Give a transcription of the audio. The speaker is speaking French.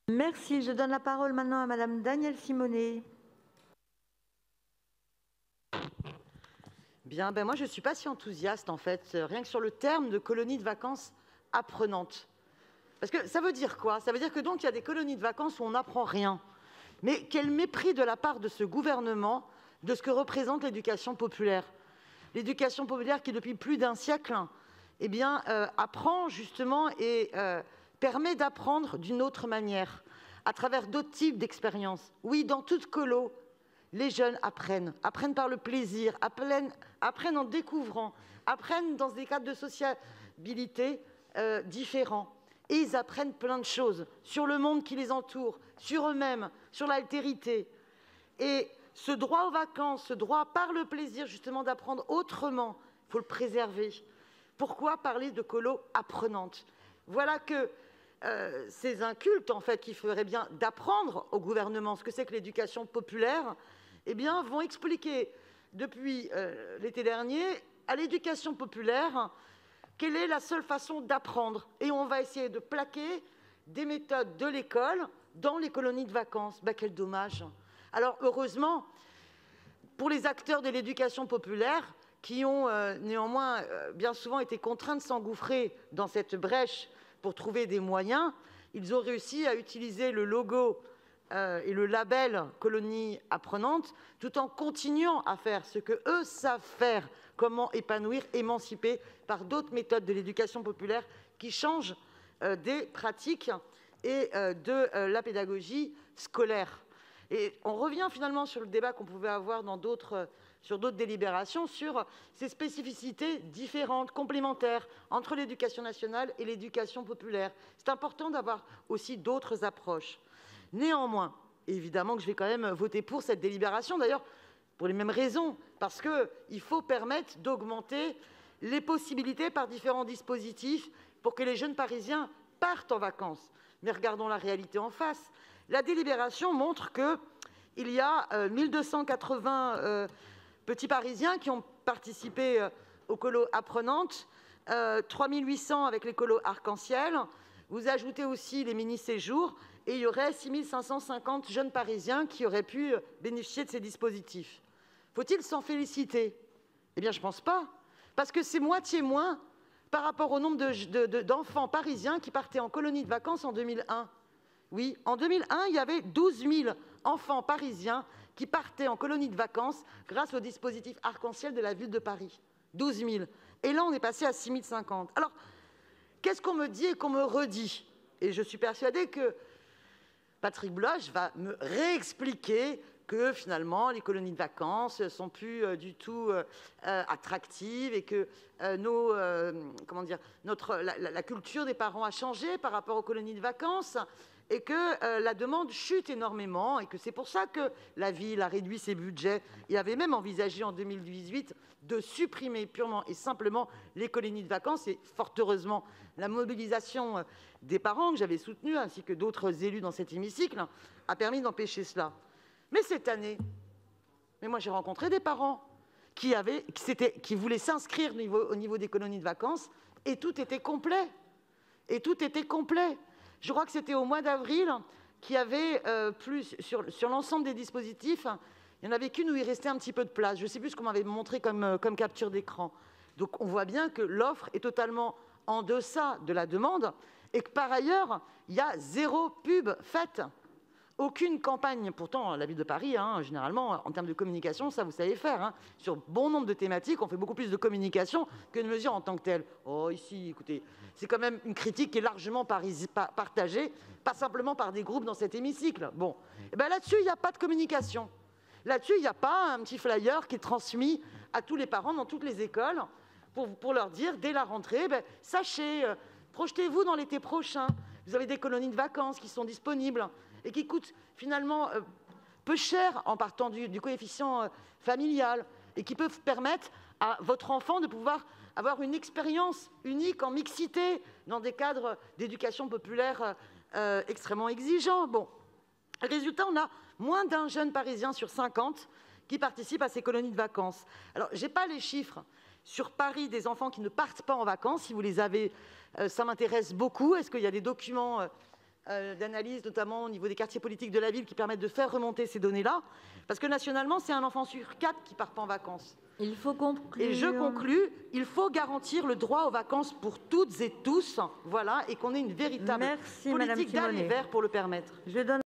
Merci. Je donne la parole maintenant à Madame Danielle Simonet. Bien, moi je ne suis pas si enthousiaste en fait, rien que sur le terme de colonie de vacances apprenantes. Parce que ça veut dire quoi? Ça veut dire que donc il y a des colonies de vacances où on n'apprend rien. Mais quel mépris de la part de ce gouvernement de ce que représente l'éducation populaire. L'éducation populaire qui depuis plus d'un siècle apprend justement et permet d'apprendre d'une autre manière, à travers d'autres types d'expériences. Oui, dans toute colo, les jeunes apprennent par le plaisir, apprennent en découvrant, apprennent dans des cadres de sociabilité différents. Et ils apprennent plein de choses sur le monde qui les entoure, sur eux-mêmes, sur l'altérité. Et ce droit aux vacances, ce droit par le plaisir justement d'apprendre autrement, il faut le préserver. Pourquoi parler de colo apprenante? Voilà que c'est un culte en fait qui ferait bien d'apprendre au gouvernement ce que c'est que l'éducation populaire, vont expliquer depuis l'été dernier à l'éducation populaire quelle est la seule façon d'apprendre. Et on va essayer de plaquer des méthodes de l'école dans les colonies de vacances. Quel dommage. Alors heureusement, pour les acteurs de l'éducation populaire, qui ont néanmoins bien souvent été contraints de s'engouffrer dans cette brèche pour trouver des moyens, ils ont réussi à utiliser le logo et le label colonie apprenante, tout en continuant à faire ce qu'eux savent faire, comment épanouir, émanciper par d'autres méthodes de l'éducation populaire qui changent des pratiques et de la pédagogie scolaire. Et on revient finalement sur le débat qu'on pouvait avoir sur d'autres délibérations, sur ces spécificités différentes, complémentaires, entre l'éducation nationale et l'éducation populaire. C'est important d'avoir aussi d'autres approches. Néanmoins, évidemment que je vais quand même voter pour cette délibération, d'ailleurs, pour les mêmes raisons, parce qu'il faut permettre d'augmenter les possibilités par différents dispositifs pour que les jeunes Parisiens partent en vacances. Mais regardons la réalité en face. La délibération montre qu'il y a 1280 petits Parisiens qui ont participé aux colos apprenantes, 3800 avec les colos arc-en-ciel. Vous ajoutez aussi les mini-séjours et il y aurait 6550 jeunes Parisiens qui auraient pu bénéficier de ces dispositifs. Faut-il s'en féliciter? Eh bien, je ne pense pas, parce que c'est moitié moins par rapport au nombre d'enfants parisiens qui partaient en colonie de vacances en 2001. Oui, en 2001, il y avait 12 000 enfants parisiens qui partaient en colonie de vacances grâce au dispositif arc-en-ciel de la ville de Paris. 12 000. Et là, on est passé à 6 050. Alors, qu'est-ce qu'on me dit et qu'on me redit? Et je suis persuadée que Patrick Bloch va me réexpliquer que finalement les colonies de vacances ne sont plus du tout attractives et que la culture des parents a changé par rapport aux colonies de vacances et que la demande chute énormément et que c'est pour ça que la ville a réduit ses budgets et avait même envisagé en 2018 de supprimer purement et simplement les colonies de vacances. Et fort heureusement, la mobilisation des parents que j'avais soutenue ainsi que d'autres élus dans cet hémicycle a permis d'empêcher cela. Mais cette année, moi j'ai rencontré des parents qui voulaient s'inscrire au niveau des colonies de vacances et tout était complet. Je crois que c'était au mois d'avril qu'il y avait sur l'ensemble des dispositifs, il n'y en avait qu'une où il restait un petit peu de place. Je ne sais plus ce qu'on m'avait montré comme capture d'écran. Donc on voit bien que l'offre est totalement en deçà de la demande et que par ailleurs, il y a zéro pub faite. Aucune campagne, pourtant la ville de Paris, généralement, en termes de communication, ça vous savez faire. Sur bon nombre de thématiques, on fait beaucoup plus de communication que de mesures en tant que telles. Oh, ici, écoutez, c'est quand même une critique qui est largement partagée, pas simplement par des groupes dans cet hémicycle. Bon, et bien là-dessus, il n'y a pas de communication. Là-dessus, il n'y a pas un petit flyer qui est transmis à tous les parents dans toutes les écoles pour leur dire, dès la rentrée, sachez, projetez-vous dans l'été prochain. Vous avez des colonies de vacances qui sont disponibles et qui coûtent finalement peu cher en partant du coefficient familial et qui peuvent permettre à votre enfant de pouvoir avoir une expérience unique en mixité dans des cadres d'éducation populaire extrêmement exigeants. Bon, résultat, on a moins d'un jeune Parisien sur 50 qui participe à ces colonies de vacances. Alors, je n'ai pas les chiffres sur Paris des enfants qui ne partent pas en vacances. Si vous les avez, ça m'intéresse beaucoup. Est-ce qu'il y a des documents d'analyse, notamment au niveau des quartiers politiques de la ville, qui permettent de faire remonter ces données-là. Parce que nationalement, c'est un enfant sur 4 qui ne part pas en vacances. Il faut conclure. Et je conclus, il faut garantir le droit aux vacances pour toutes et tous, voilà, et qu'on ait une véritable Merci, Madame politique d'aller Simonet. vers pour le permettre. Je donne